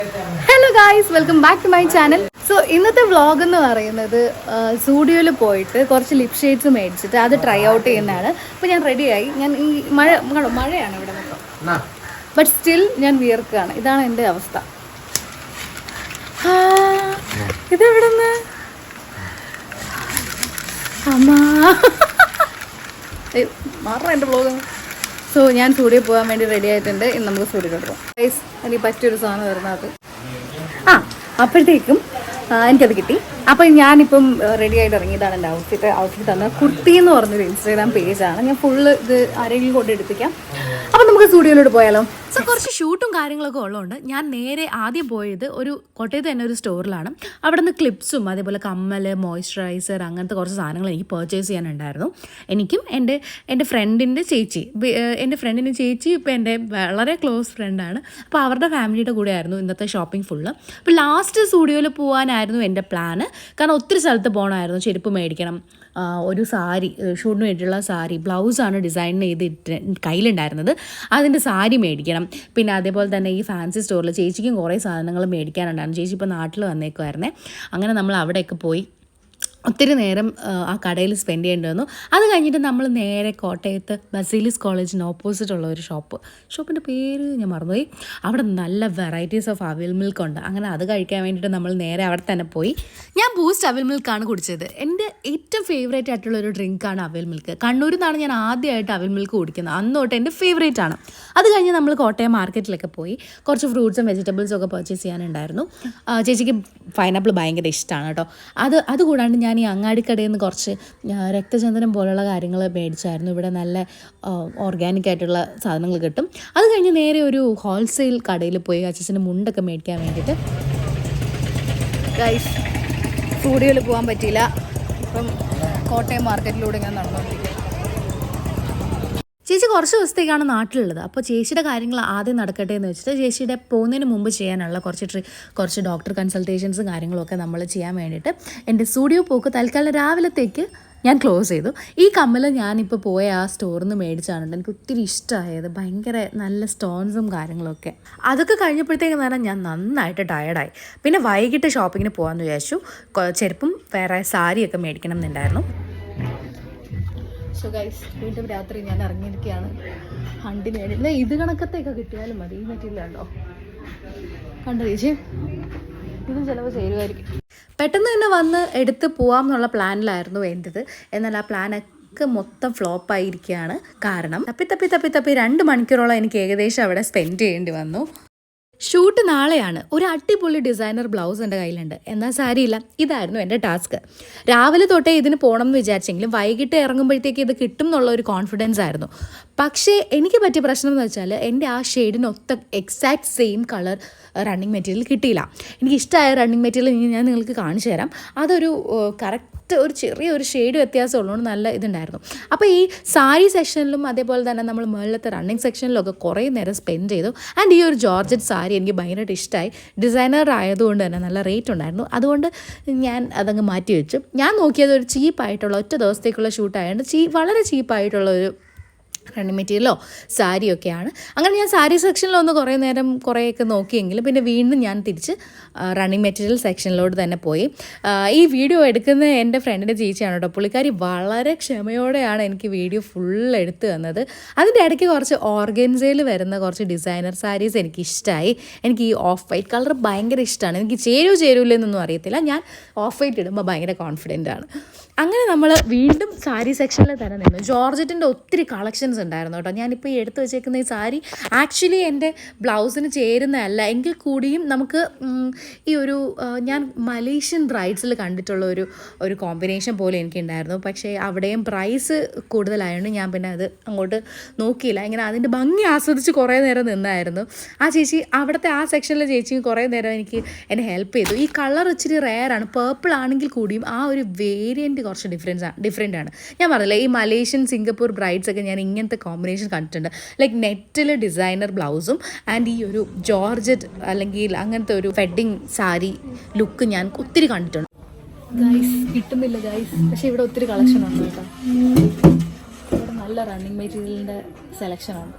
Hello guys, welcome back to my channel. So ഇന്നത്തെ vlog എന്ന് പറയുന്നത് സ്റ്റുഡിയോയിൽ പോയിട്ട് കുറച്ച് ലിപ് ഷെയ്ഡ്സ് മേടിച്ചിട്ട് അത് ട്രൈ ഔട്ട് ചെയ്യുന്നതാണ്. അപ്പോൾ ഞാൻ റെഡിയായി. ഞാൻ ഈ മഴയാണ് ഇവിടെ മൊത്തം, ബട്ട് സ്റ്റിൽ ഞാൻ വിയർക്കുകയാണ്. ഇതാണ് എൻ്റെ അവസ്ഥ. ഇതെവിടെന്ന് അമ്മാ മാറ എൻ്റെ വ്ളോഗ്. സോ ഞാൻ സ്റ്റുഡിയോ പോകാൻ വേണ്ടി റെഡി ആയിട്ടുണ്ട്. ഇന്ന് നമുക്ക് സ്റ്റുഡിയോയിലോട്ട് പോകാം. ഗൈസ്, എനിക്ക് പറ്റിയൊരു സാധനം വരുന്നത് അപ്പോഴത്തേക്കും എനിക്കത് കിട്ടി. അപ്പോൾ ഞാനിപ്പം റെഡി ആയിട്ട് ഇറങ്ങിയതാണ്. എൻ്റെ ഔട്ട്ഫിറ്റ് തന്ന കുർത്തി എന്ന് പറഞ്ഞൊരു ഇൻസ്റ്റാഗ്രാം പേജാണ്. ഞാൻ ഫുള്ള് ഇത് ആരെങ്കിലും കൊണ്ട് എടുപ്പിക്കാം. അപ്പം നമുക്ക് സ്റ്റുഡിയോയിലോട്ട് പോയാലോ? സോ കുറച്ച് ഷൂട്ടും കാര്യങ്ങളൊക്കെ ഉള്ളതുകൊണ്ട് ഞാൻ നേരെ ആദ്യം പോയത് ഒരു കോട്ടയത്ത് തന്നെ ഒരു സ്റ്റോറിലാണ്. അവിടെ നിന്ന് ക്ലിപ്സും അതേപോലെ കമ്മൽ, മോയ്സ്ചറൈസർ, അങ്ങനത്തെ കുറച്ച് സാധനങ്ങൾ എനിക്ക് പർച്ചേസ് ചെയ്യാനുണ്ടായിരുന്നു. എനിക്കും എൻ്റെ ഫ്രണ്ടിൻ്റെ ചേച്ചി ഇപ്പോൾ എൻ്റെ വളരെ ക്ലോസ് ഫ്രണ്ടാണ്. അപ്പോൾ അവരുടെ ഫാമിലിയുടെ കൂടെ ആയിരുന്നു ഇന്നത്തെ ഷോപ്പിംഗ് ഫുള്ള്. അപ്പോൾ ലാസ്റ്റ് സ്റ്റുഡിയോയിൽ പോകാനായിരുന്നു എൻ്റെ പ്ലാന്. കാരണം ഒത്തിരി സ്ഥലത്ത് പോകണമായിരുന്നു. ചെരുപ്പ് മേടിക്കണം, ഒരു സാരി, ഷൂട്ടിന് വേണ്ടിയിട്ടുള്ള സാരി, ബ്ലൗസാണ് ഡിസൈൻ ചെയ്തിട്ട് കയ്യിലുണ്ടായിരുന്നത്. അതിൻ്റെ സാരി മേടിക്കണം. പിന്നെ അതേപോലെ തന്നെ ഈ ഫാൻസി സ്റ്റോറിൽ ചേച്ചിക്കും കുറേ സാധനങ്ങൾ മേടിക്കാനുണ്ടായിരുന്നു. ചേച്ചി ഇപ്പോൾ നാട്ടിൽ വന്നേക്കുമായിരുന്നേ. അങ്ങനെ നമ്മൾ അവിടെയൊക്കെ പോയി ഒത്തിരി നേരം ആ കടയിൽ സ്പെൻഡ് ചെയ്യേണ്ടി വന്നു. അത് കഴിഞ്ഞിട്ട് നമ്മൾ നേരെ കോട്ടയത്ത് ബസീലിസ് കോളേജിന് ഓപ്പോസിറ്റ് ഉള്ള ഒരു ഷോപ്പിൻ്റെ പേര് ഞാൻ മറന്നുപോയി. അവിടെ നല്ല വെറൈറ്റീസ് ഓഫ് അവിൽ മിൽക്ക് ഉണ്ട്. അങ്ങനെ അത് കഴിക്കാൻ വേണ്ടിയിട്ട് നമ്മൾ നേരെ അവിടെ തന്നെ പോയി. ഞാൻ ബൂസ്റ്റ് അവിൽ മിൽക്കാണ് കുടിച്ചത്. എൻ്റെ ഏറ്റവും ഫേവറേറ്റ് ആയിട്ടുള്ള ഒരു ഡ്രിങ്കാണ് അവിൽ മിൽക്ക്. കണ്ണൂരിൽ നിന്നാണ് ഞാൻ ആദ്യമായിട്ട് അവിൽ മിൽക്ക് കുടിക്കുന്നത്. അന്ന് തൊട്ട് എൻ്റെ ഫേവറേറ്റ് ആണ്. അത് കഴിഞ്ഞ് നമ്മൾ കോട്ടയം മാർക്കറ്റിലൊക്കെ പോയി കുറച്ച് ഫ്രൂട്ട്സും വെജിറ്റബിൾസും ഒക്കെ പർച്ചേസ് ചെയ്യാനുണ്ടായിരുന്നു. ചേച്ചിക്ക് പൈനാപ്പിൾ ഭയങ്കര ഇഷ്ടമാണ് കേട്ടോ. അതുകൂടാണ്ട് ഞാൻ ഈ അങ്ങാടിക്കടയിൽ നിന്ന് കുറച്ച് രക്തചന്ദനം പോലുള്ള കാര്യങ്ങൾ മേടിച്ചായിരുന്നു. ഇവിടെ നല്ല ഓർഗാനിക് ആയിട്ടുള്ള സാധനങ്ങൾ കിട്ടും. അത് കഴിഞ്ഞ് നേരെ ഒരു ഹോൾസെയിൽ കടയിൽ പോയി അച്ഛൻ്റെ മുണ്ടൊക്കെ മേടിക്കാൻ വേണ്ടിയിട്ട്. ഗൈസ്, സ്റ്റുഡിയോയിൽ പോകാൻ പറ്റിയില്ല. അപ്പം കോട്ടയം മാർക്കറ്റിലൂടെ ഞാൻ നടന്നുകൊണ്ടിരിക്കും. ചേച്ചി കുറച്ച് ദിവസത്തേക്കാണ് നാട്ടിലുള്ളത്. അപ്പോൾ ചേച്ചിയുടെ കാര്യങ്ങൾ ആദ്യം നടക്കട്ടെ എന്ന് വെച്ചിട്ട് ചേച്ചിയുടെ പോകുന്നതിന് മുമ്പ് ചെയ്യാനുള്ള കുറച്ച് ഡോക്ടർ കൺസൾട്ടേഷൻസും കാര്യങ്ങളൊക്കെ നമ്മൾ ചെയ്യാൻ വേണ്ടിയിട്ട് എൻ്റെ സ്റ്റുഡിയോ പോക്ക് തൽക്കാലം രാവിലത്തേക്ക് ഞാൻ ക്ലോസ് ചെയ്തു. ഈ കമ്മൽ ഞാനിപ്പോൾ പോയ ആ സ്റ്റോറിൽ നിന്ന് മേടിച്ചാണ് എനിക്ക് ഒത്തിരി ഇഷ്ടമായത്. ഭയങ്കര നല്ല സ്റ്റോൺസും കാര്യങ്ങളൊക്കെ. അതൊക്കെ കഴിഞ്ഞപ്പോഴത്തേക്കും തന്നെ ഞാൻ നന്നായിട്ട് ടയർഡായി. പിന്നെ വൈകിട്ട് ഷോപ്പിങ്ങിന് പോകാമെന്ന് വിചാരിച്ചു. ചെരുപ്പും വേറെ സാരിയൊക്കെ മേടിക്കണം എന്നുണ്ടായിരുന്നു. സോ ഗൈസ്, വീണ്ടും രാത്രി ഞാൻ ഇറങ്ങിയിരിക്കുകയാണ് ഹണ്ടിന് വേണ്ടി. ഇത് കണക്കത്തെയൊക്കെ കിട്ടിയാലും മതി. ഈ പറ്റില്ലല്ലോ, കണ്ടു ചേച്ചി, ഇതും ചിലവ് ചേരുമായിരിക്കും. പെട്ടെന്ന് തന്നെ വന്ന് എടുത്ത് പോവാം എന്നുള്ള പ്ലാനിലായിരുന്നു എൻ്റെത്. എന്നാൽ ആ പ്ലാനൊക്കെ മൊത്തം ഫ്ലോപ്പായിരിക്കുകയാണ്. കാരണം തപ്പി 2 മണിക്കൂറോളം എനിക്ക് ഏകദേശം അവിടെ സ്പെൻഡ് ചെയ്യേണ്ടി വന്നു. ഷൂട്ട് നാളെയാണ്. ഒരു അടിപൊളി ഡിസൈനർ ബ്ലൗസ് എൻ്റെ കയ്യിലുണ്ട്. എന്നാൽ സാരിയില്ല, ഇതായിരുന്നു എൻ്റെ ടാസ്ക്. രാവിലെ തൊട്ടേ ഇതിന് പോകണം എന്ന് വിചാരിച്ചെങ്കിലും വൈകിട്ട് ഇറങ്ങുമ്പോഴത്തേക്ക് ഇത് കിട്ടും എന്നുള്ള ഒരു കോൺഫിഡൻസ് ആയിരുന്നു. പക്ഷേ എനിക്ക് പറ്റിയ പ്രശ്നം എന്ന് വെച്ചാൽ എൻ്റെ ആ ഷെയ്ഡിനൊത്ത exact same colour running material കിട്ടിയില്ല. എനിക്കിഷ്ടമായ റണ്ണിങ് മെറ്റീരിയൽ ഞാൻ നിങ്ങൾക്ക് കാണിച്ചു തരാം. അതൊരു കറക്റ്റ് ഒരു ചെറിയൊരു ഷെയ്ഡ് വ്യത്യാസം ഉള്ളതുകൊണ്ട് നല്ല ഇതുണ്ടായിരുന്നു. അപ്പോൾ ഈ സാരി സെക്ഷനിലും അതേപോലെ തന്നെ നമ്മൾ മുകളിലത്തെ റണ്ണിങ് സെക്ഷനിലൊക്കെ കുറേ നേരം സ്പെൻഡ് ചെയ്തു. ആൻഡ് ഈ ഒരു ജോർജറ്റ് സാരി എനിക്ക് ഭയങ്കരമായിട്ട് ഇഷ്ടമായി. ഡിസൈനർ ആയതുകൊണ്ട് തന്നെ നല്ല റേറ്റ് ഉണ്ടായിരുന്നു. അതുകൊണ്ട് ഞാൻ അതങ്ങ് മാറ്റി വെച്ചു. ഞാൻ നോക്കിയത് ഒരു ചീപ്പായിട്ടുള്ള ഒറ്റ ദിവസത്തേക്കുള്ള ഷൂട്ടായതുകൊണ്ട് വളരെ ചീപ്പായിട്ടുള്ള ഒരു റണ്ണിങ് മെറ്റീരിയലോ സാരിയൊക്കെയാണ്. അങ്ങനെ ഞാൻ സാരി സെക്ഷനിലൊന്ന് കുറേ നേരം കുറേയൊക്കെ നോക്കിയെങ്കിലും പിന്നെ വീണ്ടും ഞാൻ തിരിച്ച് റണ്ണിങ് മെറ്റീരിയൽ സെക്ഷനിലോട്ട് തന്നെ പോയി. ഈ വീഡിയോ എടുക്കുന്ന എൻ്റെ ഫ്രണ്ടിൻ്റെ ചേച്ചിയാണ് കേട്ടോ. പുള്ളിക്കാരി വളരെ ക്ഷമയോടെയാണ് എനിക്ക് വീഡിയോ ഫുൾ എടുത്തു തന്നത്. അതിൻ്റെ ഇടയ്ക്ക് കുറച്ച് ഓർഗൻസയിൽ വരുന്ന കുറച്ച് ഡിസൈനർ സാരീസ് എനിക്കിഷ്ടമായി. എനിക്ക് ഈ ഓഫ് വൈറ്റ് കളർ ഭയങ്കര ഇഷ്ടമാണ്. എനിക്ക് ചേരൂലെന്നൊന്നും അറിയത്തില്ല. ഞാൻ ഓഫ് വൈറ്റ് ഇടുമ്പോൾ ഭയങ്കര കോൺഫിഡൻ്റ് ആണ്. അങ്ങനെ നമ്മൾ വീണ്ടും സാരി സെക്ഷനിൽ തന്നെ നിന്നു. ജോർജറ്റിൻ്റെ ഒത്തിരി കളക്ഷൻസ് ഉണ്ടായിരുന്നു കേട്ടോ. ഞാനിപ്പോൾ ഈ എടുത്ത് വെച്ചേക്കുന്ന ഈ സാരി ആക്ച്വലി എൻ്റെ ബ്ലൗസിന് ചേരുന്നതല്ല. എങ്കിൽ കൂടിയും നമുക്ക് ഈ ഒരു ഞാൻ മലേഷ്യൻ ബ്രൈഡ്സിൽ കണ്ടിട്ടുള്ള ഒരു കോമ്പിനേഷൻ പോലെ എനിക്കുണ്ടായിരുന്നു. പക്ഷേ അവിടെയും പ്രൈസ് കൂടുതലായതുകൊണ്ട് ഞാൻ പിന്നെ അത് അങ്ങോട്ട് നോക്കിയില്ല. ഇങ്ങനെ അതിൻ്റെ ഭംഗി ആസ്വദിച്ച് കുറേ നേരം നിന്നായിരുന്നു. ആ ചേച്ചി അവിടുത്തെ ആ സെക്ഷനിലെ ചേച്ചി കുറേ നേരം എന്നെ ഹെൽപ്പ് ചെയ്തു. ഈ കളർ ഇച്ചിരി റെയറാണ്. പേർപ്പിൾ ആണെങ്കിൽ കൂടിയും ആ ഒരു വേരിയൻറ്റ് കുറച്ച് ഡിഫറെൻ്റ് ആണ്. ഞാൻ പറഞ്ഞില്ലേ, ഈ മലേഷ്യൻ സിംഗപ്പൂർ ബ്രൈഡ്സൊക്കെ ഞാൻ ഇങ്ങനത്തെ കോമ്പിനേഷൻ കണ്ടിട്ടുണ്ട്. ലൈക്ക് നെറ്റിൽ ഡിസൈനർ ബ്ലൗസും ആൻഡ് ഈ ഒരു ജോർജറ്റ് അല്ലെങ്കിൽ അങ്ങനത്തെ ഒരു വെഡ്ഡിങ് സാരി ലുക്ക് ഞാൻ ഒത്തിരി കണ്ടിട്ടുണ്ട്. ഗൈസ്, കിട്ടുന്നില്ല ഗൈസ്. പക്ഷേ ഇവിടെ ഒത്തിരി കളക്ഷൻ ഉണ്ട് കേട്ടോ. ഇവിടെ നല്ല റണ്ണിങ് മെറ്റീരിയലിൻ്റെ സെലക്ഷനാണ്.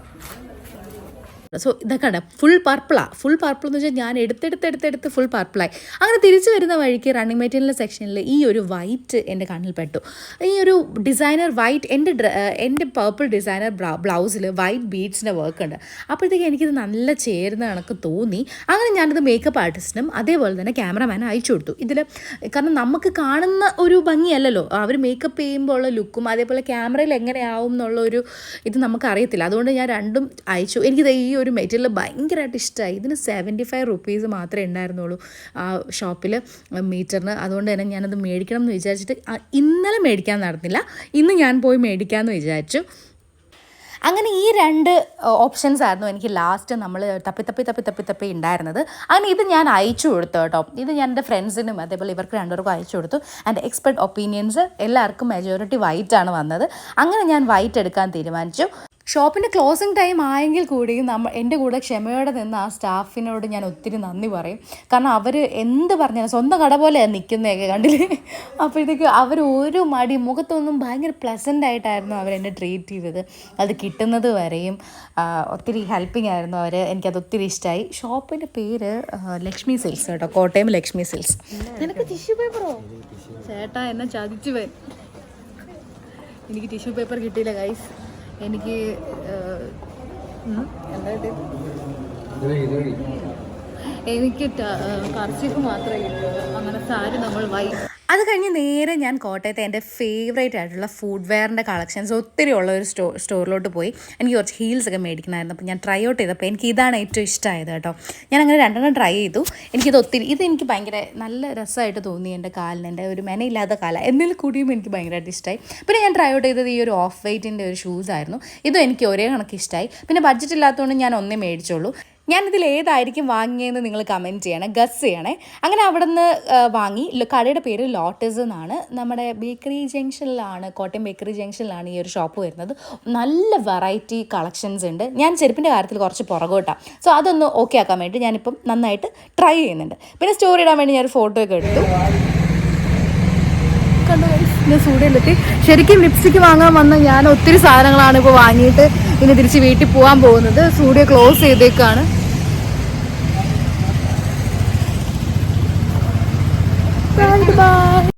സോ ഇതൊക്കെ ഫുൾ പർപ്പിൾ എന്ന് വെച്ചാൽ ഞാൻ എടുത്തെടുത്ത് ഫുൾ പർപ്പിളായി. അങ്ങനെ തിരിച്ചു വരുന്ന വഴിക്ക് റണ്ണിങ് മെറ്റീരിയൽ സെക്ഷനിൽ ഈ ഒരു വൈറ്റ് എൻ്റെ കണ്ണിൽ പെട്ടു. ഈ ഒരു ഡിസൈനർ വൈറ്റ് എൻ്റെ പർപ്പിൾ ഡിസൈനർ ബ്ലൗസിൽ വൈറ്റ് ബീഡ്സിൻ്റെ വർക്ക് ഉണ്ട്. അപ്പോഴത്തേക്ക് എനിക്കിത് നല്ല ചേരുന്ന കണക്ക് തോന്നി. അങ്ങനെ ഞാനിത് മേക്കപ്പ് ആർട്ടിസ്റ്റിനും അതേപോലെ തന്നെ ക്യാമറമാനും അയച്ചു കൊടുത്തു. ഇതിൽ കാരണം നമുക്ക് കാണുന്ന ഒരു ഭംഗിയല്ലല്ലോ അവർ മേക്കപ്പ് ചെയ്യുമ്പോൾ ഉള്ള ലുക്കും അതേപോലെ ക്യാമറയിൽ എങ്ങനെയാവും എന്നുള്ളൊരു ഇത് നമുക്കറിയത്തില്ല. അതുകൊണ്ട് ഞാൻ രണ്ടും അയച്ചു. എനിക്കിത് ഈ ഒരു മെറ്റീരിയൽ ഭയങ്കരമായിട്ട് ഇഷ്ടമായി. ഇതിന് 75 റുപ്പീസ് മാത്രമേ ഉണ്ടായിരുന്നുള്ളൂ ആ ഷോപ്പിൽ മീറ്ററിന്. അതുകൊണ്ട് തന്നെ ഞാനത് മേടിക്കണം എന്ന് വിചാരിച്ചിട്ട് ഇന്നലെ മേടിക്കാൻ നടന്നില്ല, ഇന്ന് ഞാൻ പോയി മേടിക്കാമെന്ന് വിചാരിച്ചു. അങ്ങനെ ഈ 2 ഓപ്ഷൻസ് ആയിരുന്നു എനിക്ക് ലാസ്റ്റ് നമ്മൾ തപ്പി ഉണ്ടായിരുന്നത്. അങ്ങനെ ഇത് ഞാൻ അയച്ചു കൊടുത്തു കേട്ടോ. ഇത് ഞാൻ എൻ്റെ ഫ്രണ്ട്സിനും അതേപോലെ ഇവർക്ക് 2 പേർക്കും അയച്ചു കൊടുത്തു. ആൻഡ് എക്സ്പെർട്ട് ഒപ്പീനിയൻസ് എല്ലാവർക്കും മെജോറിറ്റി വൈറ്റ് ആണ് വന്നത്. അങ്ങനെ ഞാൻ വൈറ്റ് എടുക്കാൻ തീരുമാനിച്ചു. ഷോപ്പിൻ്റെ ക്ലോസിങ് ടൈം ആയെങ്കിൽ കൂടിയും എൻ്റെ കൂടെ ക്ഷമയോടെ നിന്ന് ആ സ്റ്റാഫിനോട് ഞാൻ ഒത്തിരി നന്ദി പറയും. കാരണം അവർ എന്ത് പറഞ്ഞാലും സ്വന്തം കട പോലെയാണ് നിൽക്കുന്നതൊക്കെ കണ്ടില്ലേ. അപ്പോഴത്തേക്ക് അവർ ഒരു മടി മുഖത്തൊന്നും ഭയങ്കര പ്ലസൻ്റ് ആയിട്ടായിരുന്നു അവരെന്നെ ട്രീറ്റ് ചെയ്തത്. അത് കിട്ടുന്നത് വരെയും ഒത്തിരി ഹെൽപ്പിംഗ് ആയിരുന്നു അവർ. എനിക്കത് ഒത്തിരി ഇഷ്ടമായി. ഷോപ്പിൻ്റെ പേര് ലക്ഷ്മി സിൽസ് കേട്ടോ, കോട്ടയം ലക്ഷ്മി സിൽസ്. നിനക്ക് ടിഷ്യൂ പേപ്പറോ? ചേട്ടാ എന്നെ ചതിച്ചു പോയി. എനിക്ക് ടിഷ്യൂ പേപ്പർ കിട്ടിയില്ല ഗൈസ്. എനിക്ക് എനിക്ക് കർച്ചീഫ് മാത്രമേ കിട്ടൂ. അങ്ങനെ സാരി നമ്മൾ അത് കഴിഞ്ഞ് നേരെ ഞാൻ കോട്ടയത്തെ എൻ്റെ ഫേവറേറ്റ് ആയിട്ടുള്ള ഫുഡ് വെയറിൻ്റെ കളക്ഷൻസ് ഒത്തിരി ഉള്ള ഒരു സ്റ്റോറിലോട്ട് പോയി. എനിക്ക് കുറച്ച് ഹീൽസ് ഒക്കെ മേടിക്കണമായിരുന്നു. അപ്പോൾ ഞാൻ ട്രൈ ഔട്ട് ചെയ്തപ്പോൾ എനിക്ക് ഇതാണ് ഏറ്റവും ഇഷ്ടമായത് കേട്ടോ. ഞാൻ അങ്ങനെ 2 ട്രൈ ചെയ്തു. എനിക്ക് ഭയങ്കര നല്ല രസമായിട്ട് തോന്നി. എൻ്റെ കാലിന് എൻ്റെ ഒരു മെനയില്ലാത്ത കാലാണ് എന്നിൽ കൂടിയും എനിക്ക് ഭയങ്കരമായിട്ട് ഇഷ്ടമായി. പിന്നെ ഞാൻ ട്രൈ ഔട്ട് ചെയ്തത് ഈ ഒരു ഓഫ് വൈറ്റിൻ്റെ ഒരു ഷൂസ് ആയിരുന്നു. ഇതും എനിക്ക് ഒരേ കണക്ക് ഇഷ്ടമായി. പിന്നെ ബഡ്ജറ്റ് ഇല്ലാത്തതുകൊണ്ട് ഞാൻ ഒന്നേ മേടിച്ചോളൂ. ഞാനിതിൽ ഏതായിരിക്കും വാങ്ങിയതെന്ന് നിങ്ങൾ കമൻറ്റ് ചെയ്യണേ, ഗസ് ചെയ്യണേ. അങ്ങനെ അവിടെ നിന്ന് വാങ്ങി. കടയുടെ പേര് ലോട്ടസ് എന്നാണ്. നമ്മുടെ ബേക്കറി ജംഗ്ഷനിലാണ്, കോട്ടയം ബേക്കറി ജംഗ്ഷനിലാണ് ഈ ഒരു ഷോപ്പ് വരുന്നത്. നല്ല വെറൈറ്റി കളക്ഷൻസ് ഉണ്ട്. ഞാൻ ചെരുപ്പിൻ്റെ കാര്യത്തിൽ കുറച്ച് പുറകോട്ടാണ്. സോ അതൊന്ന് ഓക്കെ ആക്കാൻ വേണ്ടി ഞാനിപ്പം നന്നായിട്ട് ട്രൈ ചെയ്യുന്നുണ്ട്. പിന്നെ സ്റ്റോറി ഇടാൻ വേണ്ടി ഞാനൊരു ഫോട്ടോ ഒക്കെ എടുത്തു. ഞാൻ സ്റ്റുഡിയോയിലെത്തി. ശരിക്കും ലിപ്സ്റ്റിക്ക് വാങ്ങാൻ വന്ന ഞാൻ ഒത്തിരി സാധനങ്ങളാണ് ഇപ്പോൾ വാങ്ങിയിട്ട് ഇനി തിരിച്ച് വീട്ടിൽ പോകാൻ പോകുന്നത്. സ്റ്റുഡിയോ ക്ലോസ് ചെയ്തേക്കാണ്. ബൈ.